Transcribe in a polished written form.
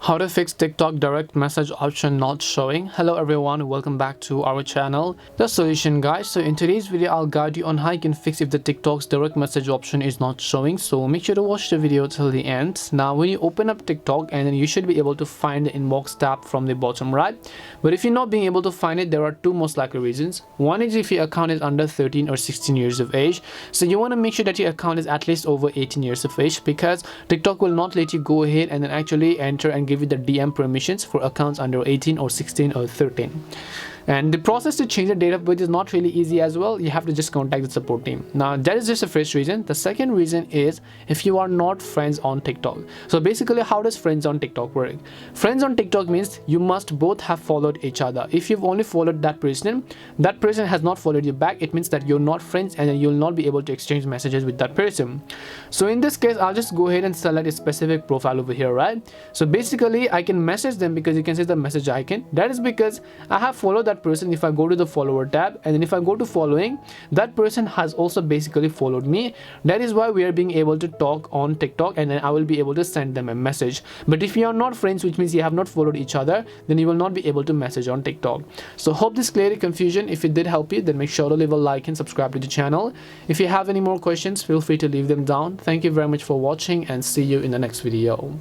How to fix TikTok direct message option not showing. Hello everyone, welcome back to our channel. The solution guys. So in today's video I'll guide you on how you can fix if the TikTok's direct message option is not showing. So make sure to watch the video till the end. Now when you open up TikTok, and then you should be able to find the inbox tab from the bottom right. But if you're not being able to find it, there are two most likely reasons. One is if your account is under 13 or 16 years of age. So you want to make sure that your account is at least over 18 years of age, because TikTok will not let you go ahead and then actually enter and give you the DM permissions for accounts under 18 or 16 or 13. And the process to change the date of birth is not really easy as well. You have to just contact the support team. Now that is just the first reason. The second reason is if you are not friends on TikTok. So basically, how does friends on TikTok work? Friends on TikTok means you must both have followed each other. If you've only followed that person has not followed you back, it means that you're not friends and you'll not be able to exchange messages with that person. So in this case, I'll just go ahead and select a specific profile over here, right? So basically I can message them, because you can see the message icon. That is because I have followed that person. If I go to the follower tab, and then if I go to following, that person has also basically followed me. That is why we are being able to talk on TikTok, and then I will be able to send them a message. But if you are not friends, which means you have not followed each other, then you will not be able to message on TikTok. So hope this cleared the confusion. If it did help you, then make sure to leave a like and subscribe to the channel. If you have any more questions, feel free to leave them down. Thank you very much for watching, and see you in the next video.